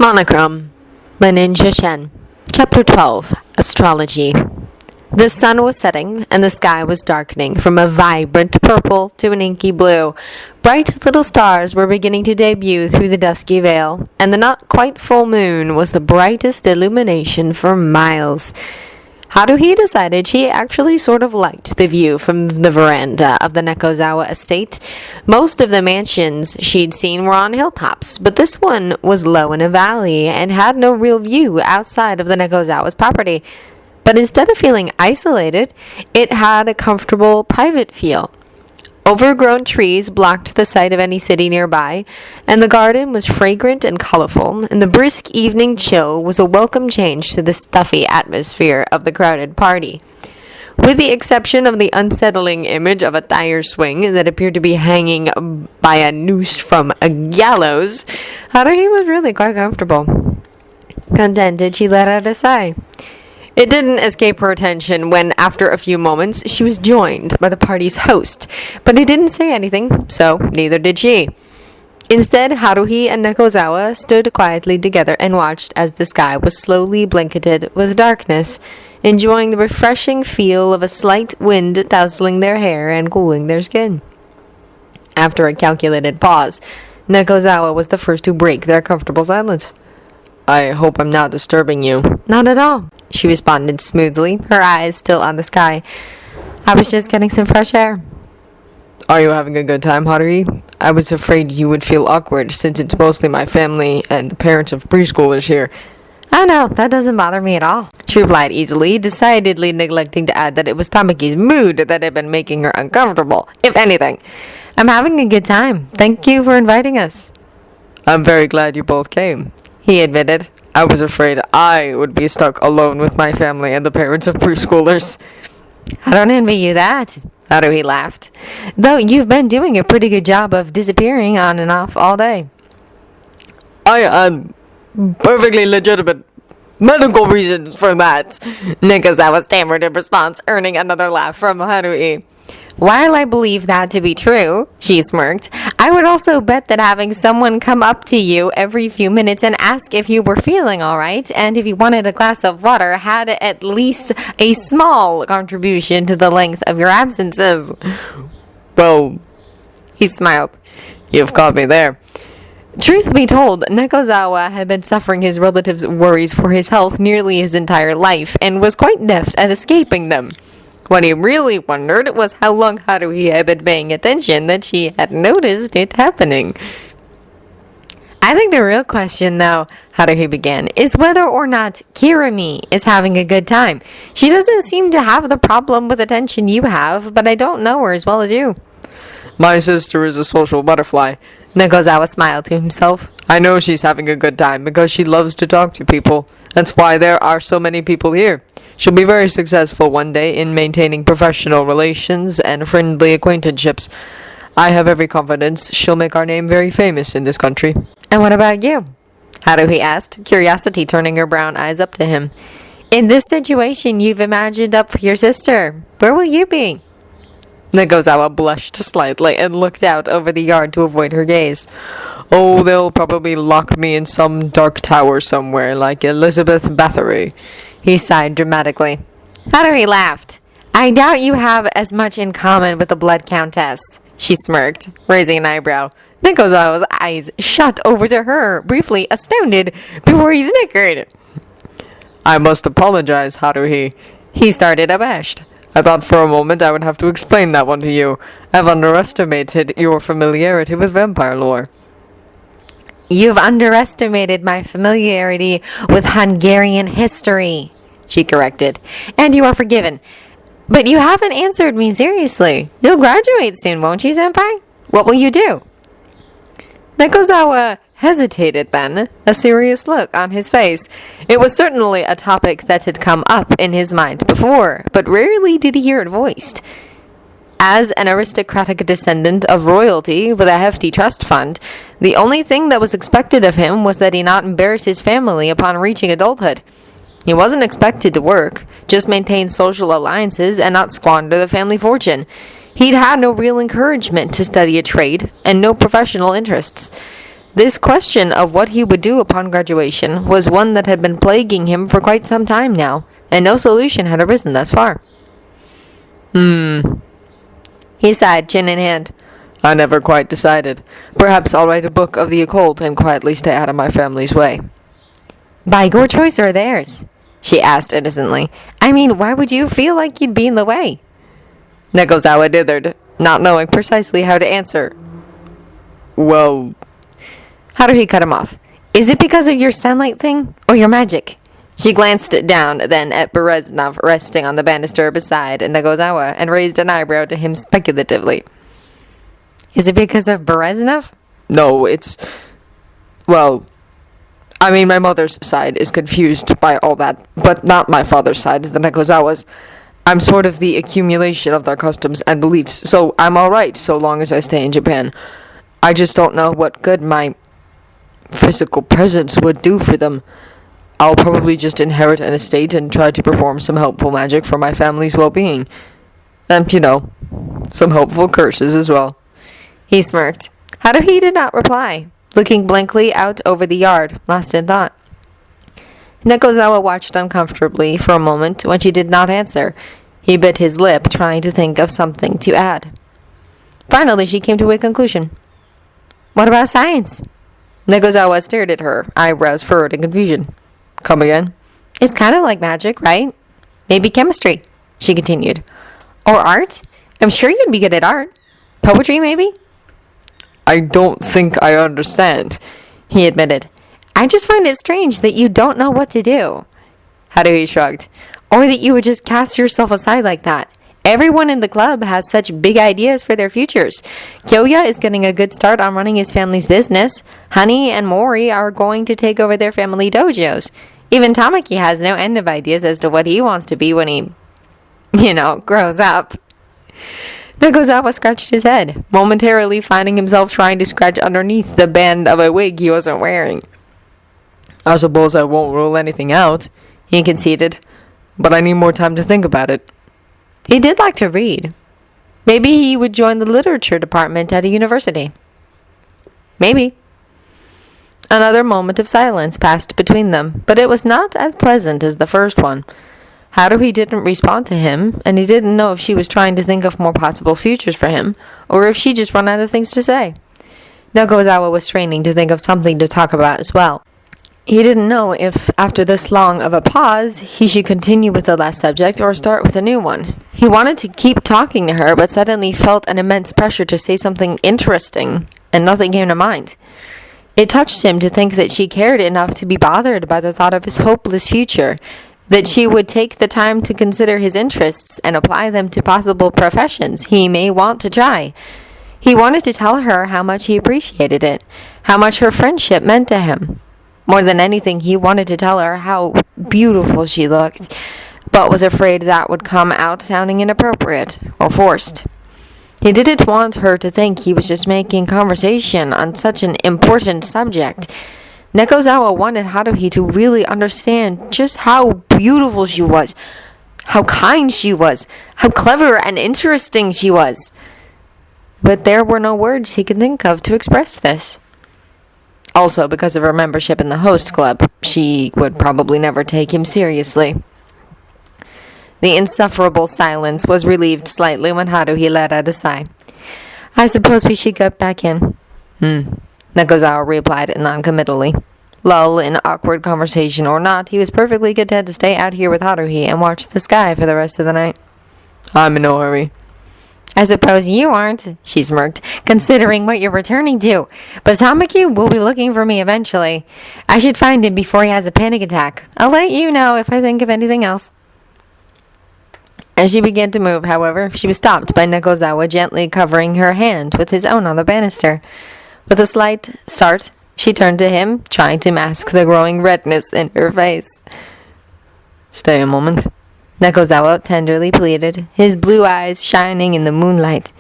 Monochrome by Ninja Shen. Chapter 12. Astrology. The sun was setting, and the sky was darkening from a vibrant purple to an inky blue. Bright little stars were beginning to debut through the dusky veil, and the not quite full moon was the brightest illumination for miles. Haruhi decided she actually sort of liked the view from the veranda of the Nekozawa estate. Most of the mansions she'd seen were on hilltops, but this one was low in a valley and had no real view outside of the Nekozawa's property. But instead of feeling isolated, it had a comfortable, private feel. Overgrown trees blocked the sight of any city nearby, and the garden was fragrant and colorful, and the brisk evening chill was a welcome change to the stuffy atmosphere of the crowded party. With the exception of the unsettling image of a tire swing that appeared to be hanging by a noose from a gallows, Haruhi was really quite comfortable. Contented, she let out a sigh. It didn't escape her attention when, after a few moments, she was joined by the party's host, but he didn't say anything, so neither did she. Instead, Haruhi and Nekozawa stood quietly together and watched as the sky was slowly blanketed with darkness, enjoying the refreshing feel of a slight wind tousling their hair and cooling their skin. After a calculated pause, Nekozawa was the first to break their comfortable silence. "I hope I'm not disturbing you." "Not at all," she responded smoothly, her eyes still on the sky. "I was just getting some fresh air." "Are you having a good time, Haruhi? I was afraid you would feel awkward since it's mostly my family and the parents of preschoolers here." "Oh no, that doesn't bother me at all," she replied easily, decidedly neglecting to add that it was Tamaki's mood that had been making her uncomfortable, if anything. "I'm having a good time. Thank you for inviting us." "I'm very glad you both came," he admitted. "I was afraid I would be stuck alone with my family and the parents of preschoolers." "I don't envy you that," Haruhi laughed. "Though you've been doing a pretty good job of disappearing on and off all day." "I had perfectly legitimate medical reasons for that," Nekozawa stammered in response, earning another laugh from Haruhi. "While I believe that to be true," she smirked, "I would also bet that having someone come up to you every few minutes and ask if you were feeling all right and if you wanted a glass of water had at least a small contribution to the length of your absences." "Well," he smiled, "you've caught me there." Truth be told, Nekozawa had been suffering his relatives' worries for his health nearly his entire life and was quite deft at escaping them. What he really wondered was how long Haruhi had been paying attention that she had noticed it happening. "I think the real question, though," Haruhi began, "is whether or not Kirimi is having a good time. She doesn't seem to have the problem with attention you have, but I don't know her as well as you." "My sister is a social butterfly," Nekozawa smiled to himself. "I know she's having a good time because she loves to talk to people. That's why there are so many people here. She'll be very successful one day in maintaining professional relations and friendly acquaintanceships. I have every confidence she'll make our name very famous in this country." "And what about you?" Haruhi asked, curiosity turning her brown eyes up to him. "In this situation you've imagined up for your sister, where will you be?" Nekozawa blushed slightly and looked out over the yard to avoid her gaze. "Oh, they'll probably lock me in some dark tower somewhere, like Elizabeth Bathory," he sighed dramatically. Haruhi laughed. "I doubt you have as much in common with the Blood Countess," she smirked, raising an eyebrow. Nekozawa's eyes shot over to her, briefly astounded, before he snickered. "I must apologize, Haruhi," he started abashed. "I thought for a moment I would have to explain that one to you. I've underestimated your familiarity with vampire lore." "You've underestimated my familiarity with Hungarian history," she corrected. "And you are forgiven. But you haven't answered me seriously. You'll graduate soon, won't you, senpai? What will you do?" Nekozawa hesitated then, a serious look on his face. It was certainly a topic that had come up in his mind before, but rarely did he hear it voiced. As an aristocratic descendant of royalty with a hefty trust fund, the only thing that was expected of him was that he not embarrass his family upon reaching adulthood. He wasn't expected to work, just maintain social alliances and not squander the family fortune. He'd had no real encouragement to study a trade, and no professional interests. This question of what he would do upon graduation was one that had been plaguing him for quite some time now, and no solution had arisen thus far. He sighed, chin in hand. I never quite decided. Perhaps I'll write a book of the occult and quietly stay out of my family's way. By your choice or theirs? She asked innocently. I mean, why would you feel like you'd be in the way? Nekozawa dithered, not knowing precisely how to answer. Well... Haruhi cut him off. Is it because of your sunlight thing, or your magic? She glanced down, then at Bereznov resting on the banister beside Nekozawa, and raised an eyebrow to him speculatively. Is it because of Bereznov? No, it's... Well... I mean, my mother's side is confused by all that, but not my father's side, the Nekozawas. I'm sort of the accumulation of their customs and beliefs, so I'm alright so long as I stay in Japan. I just don't know what good my physical presence would do for them. I'll probably just inherit an estate and try to perform some helpful magic for my family's well-being. And, some helpful curses as well. He smirked. Haruhi did not reply, looking blankly out over the yard, lost in thought. Nekozawa watched uncomfortably for a moment when she did not answer. He bit his lip, trying to think of something to add. Finally, she came to a conclusion. What about science? Nekozawa stared at her, eyebrows furrowed in confusion. Come again? It's kind of like magic, right? Maybe chemistry, she continued. Or art? I'm sure you'd be good at art. Poetry, maybe? I don't think I understand, he admitted. I just find it strange that you don't know what to do. Haruhi shrugged. Or that you would just cast yourself aside like that. Everyone in the club has such big ideas for their futures. Kyoya is getting a good start on running his family's business. Honey and Mori are going to take over their family dojos. Even Tamaki has no end of ideas as to what he wants to be when he, grows up. Nekozawa scratched his head, momentarily finding himself trying to scratch underneath the band of a wig he wasn't wearing. I suppose I won't rule anything out, he conceded, but I need more time to think about it. He did like to read. Maybe he would join the literature department at a university. Maybe. Another moment of silence passed between them, but it was not as pleasant as the first one. Haruhi didn't respond to him, and he didn't know if she was trying to think of more possible futures for him, or if she just ran out of things to say. Nekozawa was straining to think of something to talk about as well. He didn't know if, after this long of a pause, he should continue with the last subject or start with a new one. He wanted to keep talking to her, but suddenly felt an immense pressure to say something interesting, and nothing came to mind. It touched him to think that she cared enough to be bothered by the thought of his hopeless future, that she would take the time to consider his interests and apply them to possible professions he may want to try. He wanted to tell her how much he appreciated it, how much her friendship meant to him. More than anything, he wanted to tell her how beautiful she looked, but was afraid that would come out sounding inappropriate or forced. He didn't want her to think he was just making conversation on such an important subject. Nekozawa wanted Haruhi to really understand just how beautiful she was, how kind she was, how clever and interesting she was. But there were no words he could think of to express this. Also, because of her membership in the host club, she would probably never take him seriously. The insufferable silence was relieved slightly when Haruhi let out a sigh. I suppose we should get back in. Nekozawa replied noncommittally. Lull in awkward conversation or not, he was perfectly content to stay out here with Haruhi and watch the sky for the rest of the night. I'm in no hurry. I suppose you aren't, she smirked, considering what you're returning to. But Tamaki will be looking for me eventually. I should find him before he has a panic attack. I'll let you know if I think of anything else. As she began to move, however, she was stopped by Nekozawa gently covering her hand with his own on the banister. With a slight start, she turned to him, trying to mask the growing redness in her face. Stay a moment, Nekozawa tenderly pleaded, his blue eyes shining in the moonlight.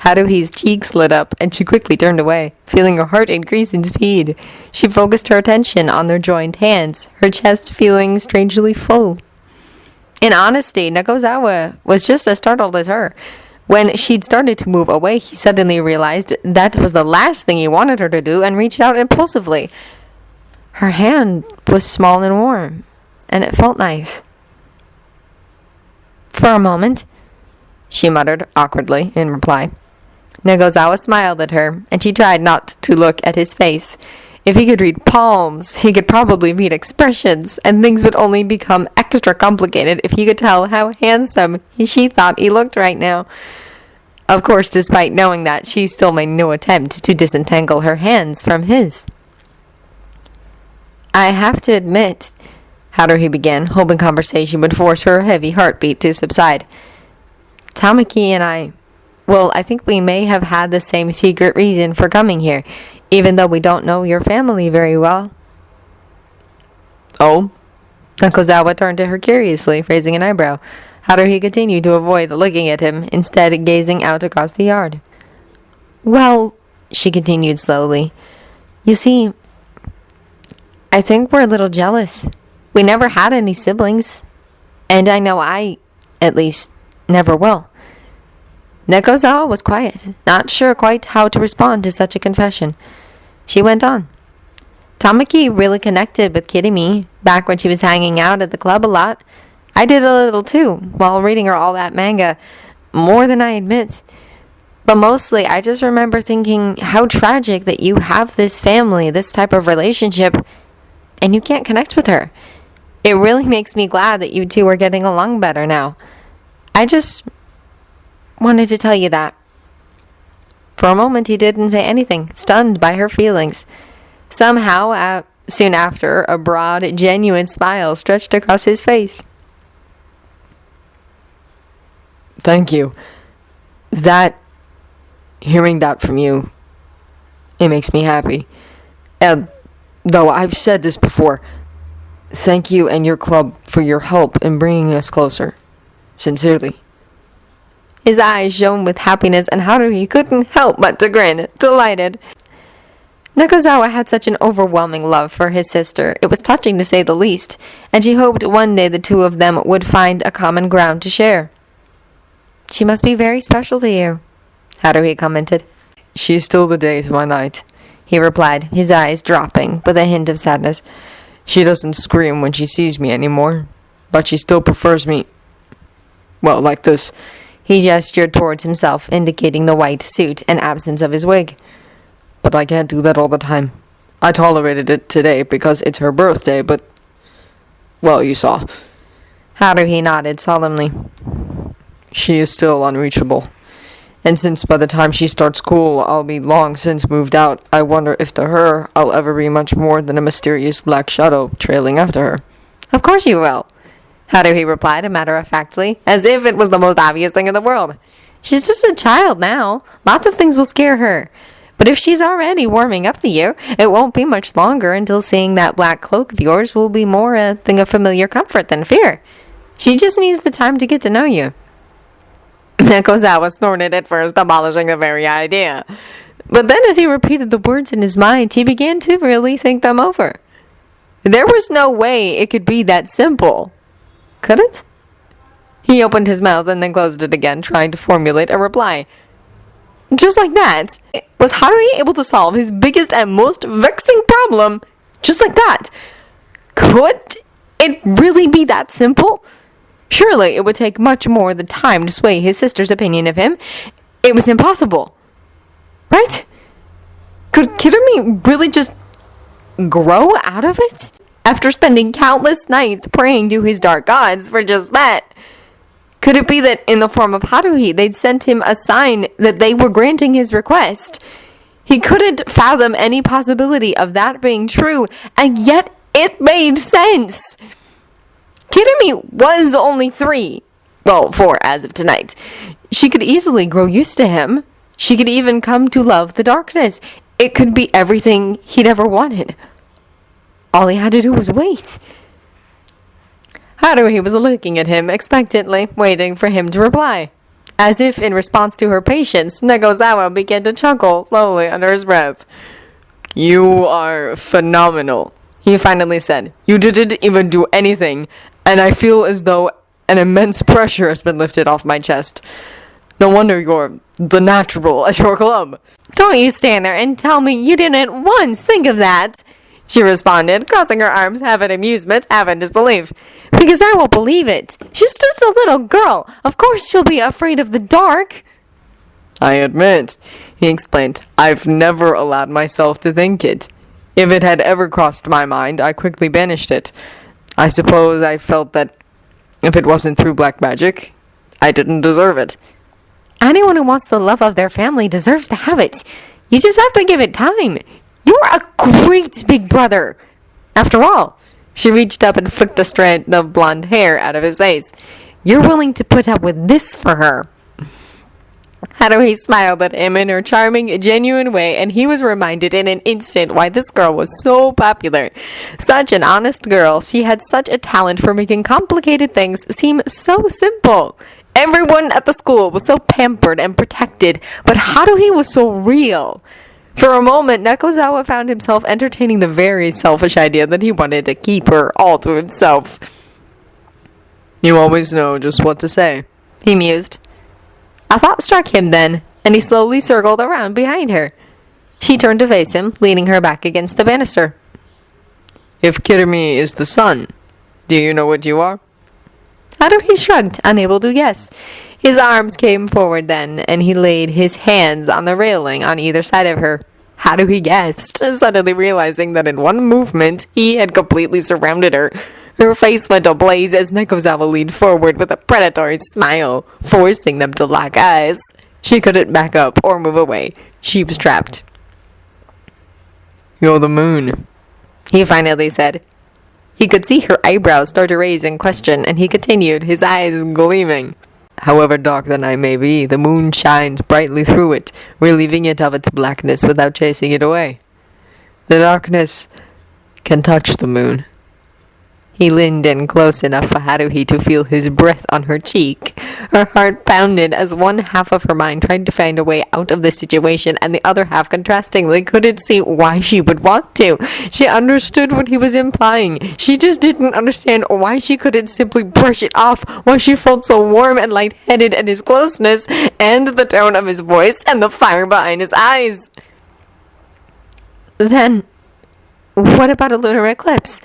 Haruhi's cheeks lit up, and she quickly turned away, feeling her heart increase in speed. She focused her attention on their joined hands, her chest feeling strangely full. In honesty, Nekozawa was just as startled as her. When she'd started to move away, he suddenly realized that was the last thing he wanted her to do and reached out impulsively. Her hand was small and warm, and it felt nice. For a moment, she muttered awkwardly in reply. Nekozawa smiled at her, and she tried not to look at his face. If he could read palms, he could probably read expressions, and things would only become extra complicated if he could tell how handsome she thought he looked right now. Of course, despite knowing that, she still made no attempt to disentangle her hands from his. I have to admit, Haruhi began, hoping conversation would force her heavy heartbeat to subside. Tamaki and I think we may have had the same secret reason for coming here, even though we don't know your family very well. Oh? Nekozawa turned to her curiously, raising an eyebrow. Haruhi continued to avoid looking at him, instead gazing out across the yard. Well, she continued slowly, you see, I think we're a little jealous. We never had any siblings, and I know I, at least, never will. Nekozawa was quiet, not sure quite how to respond to such a confession. She went on. Tamaki really connected with Kirimi back when she was hanging out at the club a lot. I did a little too, while reading her all that manga, more than I admit. But mostly, I just remember thinking how tragic that you have this family, this type of relationship, and you can't connect with her. It really makes me glad that you two are getting along better now. I just wanted to tell you that. For a moment, he didn't say anything, stunned by her feelings. Somehow, soon after, a broad, genuine smile stretched across his face. Thank you. Hearing that from you, it makes me happy. Though I've said this before, thank you and your club for your help in bringing us closer. Sincerely. His eyes shone with happiness, and Haruhi couldn't help but to grin, delighted. Nekozawa had such an overwhelming love for his sister. It was touching to say the least, and she hoped one day the two of them would find a common ground to share. She must be very special to you, Haruhi commented. She's still the day to my night, he replied, his eyes dropping with a hint of sadness. She doesn't scream when she sees me anymore, but she still prefers me, well, like this. He gestured towards himself, indicating the white suit and absence of his wig. But I can't do that all the time. I tolerated it today because it's her birthday, but... well, you saw. Haruhi nodded solemnly. She is still unreachable. And since by the time she starts school, I'll be long since moved out, I wonder if to her, I'll ever be much more than a mysterious black shadow trailing after her. Of course you will, Haruhi replied matter-of-factly, as if it was the most obvious thing in the world. She's just a child now. Lots of things will scare her. But if she's already warming up to you, it won't be much longer until seeing that black cloak of yours will be more a thing of familiar comfort than fear. She just needs the time to get to know you. Nekozawa snorted at first, abolishing the very idea. But then as he repeated the words in his mind, he began to really think them over. There was no way it could be that simple. Could it? He opened his mouth and then closed it again, trying to formulate a reply. Just like that, was Haruhi able to solve his biggest and most vexing problem just like that? Could it really be that simple? Surely it would take much more than time to sway his sister's opinion of him. It was impossible. Right? Could Kirimi really just grow out of it? After spending countless nights praying to his dark gods for just that. Could it be that in the form of Haruhi, they'd sent him a sign that they were granting his request? He couldn't fathom any possibility of that being true, and yet it made sense. Kirimi was only 3. Well, 4 as of tonight. She could easily grow used to him. She could even come to love the darkness. It could be everything he'd ever wanted. All he had to do was wait. Haruhi was looking at him expectantly, waiting for him to reply. As if in response to her patience, Nekozawa began to chuckle slowly under his breath. You are phenomenal, he finally said. You didn't even do anything, and I feel as though an immense pressure has been lifted off my chest. No wonder you're the natural at your club. Don't you stand there and tell me you didn't once think of that, she responded, crossing her arms, half in amusement, half in disbelief. Because I won't believe it. She's just a little girl. Of course she'll be afraid of the dark. I admit, he explained, I've never allowed myself to think it. If it had ever crossed my mind, I quickly banished it. I suppose I felt that if it wasn't through black magic, I didn't deserve it. Anyone who wants the love of their family deserves to have it. You just have to give it time. You're a great big brother. After all, she reached up and flicked a strand of blonde hair out of his face. You're willing to put up with this for her. Haruhi smiled at him in her charming, genuine way, and he was reminded in an instant why this girl was so popular. Such an honest girl, she had such a talent for making complicated things seem so simple. Everyone at the school was so pampered and protected, but Haruhi was so real. For a moment, Nekozawa found himself entertaining the very selfish idea that he wanted to keep her all to himself. You always know just what to say, he mused. A thought struck him then, and he slowly circled around behind her. She turned to face him, leaning her back against the banister. If Kirimi is the sun, do you know what you are? Haruhi shrugged, unable to guess. His arms came forward then, and he laid his hands on the railing on either side of her. Haruhi gasped, suddenly realizing that in one movement he had completely surrounded her. Her face went ablaze as Nekozawa leaned forward with a predatory smile, forcing them to lock eyes. She couldn't back up or move away. She was trapped. You're the moon, he finally said. He could see her eyebrows start to raise in question, and he continued, his eyes gleaming. However dark the night may be, the moon shines brightly through it, relieving it of its blackness without chasing it away. The darkness can touch the moon. He leaned in close enough for Haruhi to feel his breath on her cheek. Her heart pounded as one half of her mind tried to find a way out of the situation, and the other half, contrastingly, couldn't see why she would want to. She understood what he was implying. She just didn't understand why she couldn't simply brush it off, why she felt so warm and lightheaded at his closeness, and the tone of his voice, and the fire behind his eyes. Then, what about a lunar eclipse?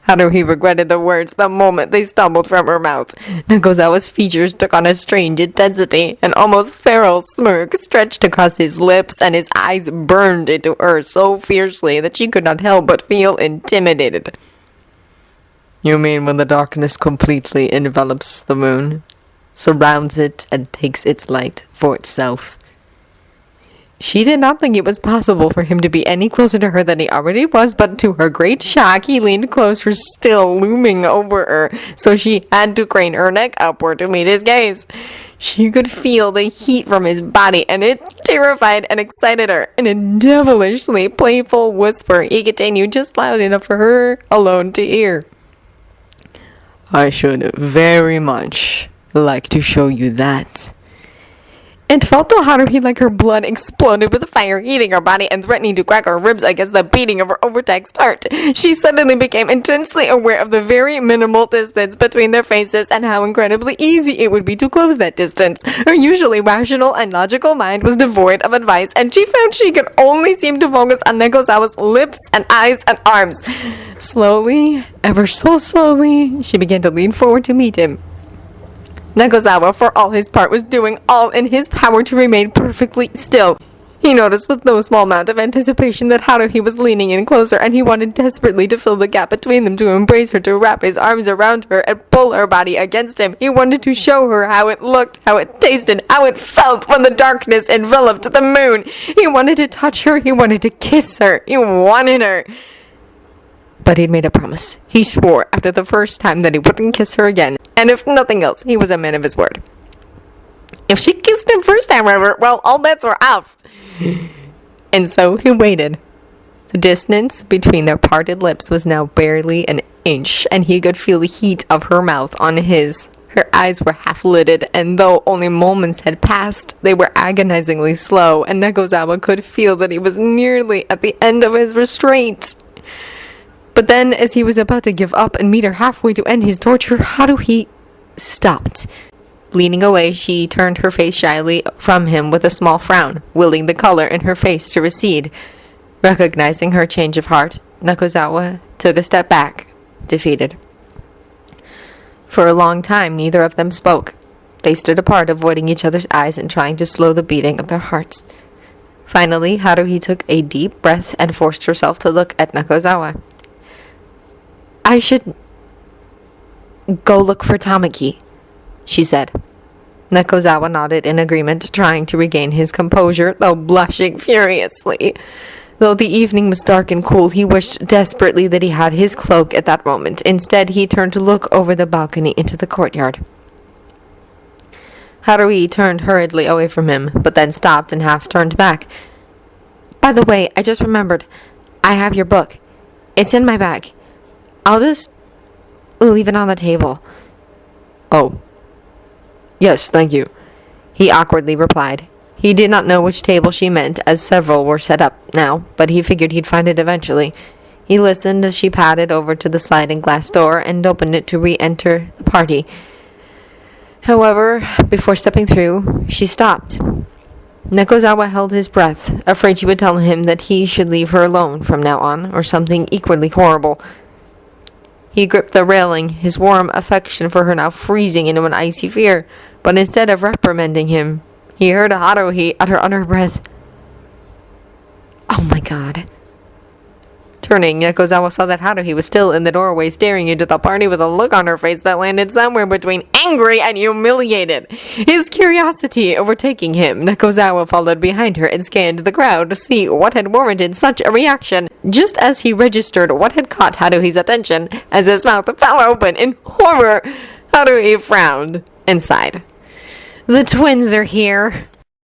Haruhi regretted the words the moment they stumbled from her mouth. Nekozawa's features took on a strange intensity. An almost feral smirk stretched across his lips, and his eyes burned into hers so fiercely that she could not help but feel intimidated. You mean when the darkness completely envelops the moon, surrounds it, and takes its light for itself? She did not think it was possible for him to be any closer to her than he already was, but to her great shock, he leaned closer, still looming over her, so she had to crane her neck upward to meet his gaze. She could feel the heat from his body, and it terrified and excited her. In a devilishly playful whisper, he continued just loud enough for her alone to hear. I should very much like to show you that. It felt to Haruhi like her blood exploded with fire, heating her body and threatening to crack her ribs against the beating of her overtaxed heart. She suddenly became intensely aware of the very minimal distance between their faces and how incredibly easy it would be to close that distance. Her usually rational and logical mind was devoid of advice, and she found she could only seem to focus on Nekozawa's lips and eyes and arms. Slowly, ever so slowly, she began to lean forward to meet him. Nekozawa, for all his part, was doing all in his power to remain perfectly still. He noticed with no small amount of anticipation that Haruhi was leaning in closer, and he wanted desperately to fill the gap between them, to embrace her, to wrap his arms around her, and pull her body against him. He wanted to show her how it looked, how it tasted, how it felt when the darkness enveloped the moon. He wanted to touch her, he wanted to kiss her, he wanted her. But he'd made a promise. He swore after the first time that he wouldn't kiss her again, and if nothing else, he was a man of his word. If she kissed him first, however, well, all bets were off. And so he waited. The distance between their parted lips was now barely an inch, and he could feel the heat of her mouth on his. Her eyes were half-lidded, and though only moments had passed, they were agonizingly slow, and Nekozawa could feel that he was nearly at the end of his restraint. But then, as he was about to give up and meet her halfway to end his torture, Haruhi stopped. Leaning away, she turned her face shyly from him with a small frown, willing the color in her face to recede. Recognizing her change of heart, Nekozawa took a step back, defeated. For a long time, neither of them spoke. They stood apart, avoiding each other's eyes and trying to slow the beating of their hearts. Finally, Haruhi took a deep breath and forced herself to look at Nekozawa. "I should go look for Tamaki," she said. Nekozawa nodded in agreement, trying to regain his composure, though blushing furiously. Though the evening was dark and cool, he wished desperately that he had his cloak at that moment. Instead, he turned to look over the balcony into the courtyard. Haruhi turned hurriedly away from him, but then stopped and half turned back. "By the way, I just remembered. I have your book. It's in my bag. I'll just leave it on the table." "Oh. Yes, thank you," he awkwardly replied. He did not know which table she meant, as several were set up now, but he figured he'd find it eventually. He listened as she padded over to the sliding glass door and opened it to re-enter the party. However, before stepping through, she stopped. Nekozawa held his breath, afraid she would tell him that he should leave her alone from now on, or something equally horrible. He gripped the railing, his warm affection for her now freezing into an icy fear, but instead of reprimanding him, he heard Haruhi utter under her breath, "Oh my God." Turning, Nekozawa saw that Haruhi was still in the doorway, staring into the party with a look on her face that landed somewhere between angry and humiliated. His curiosity overtaking him, Nekozawa followed behind her and scanned the crowd to see what had warranted such a reaction. Just as he registered what had caught Haruhi's attention, as his mouth fell open in horror, Haruhi frowned and sighed. "The twins are here."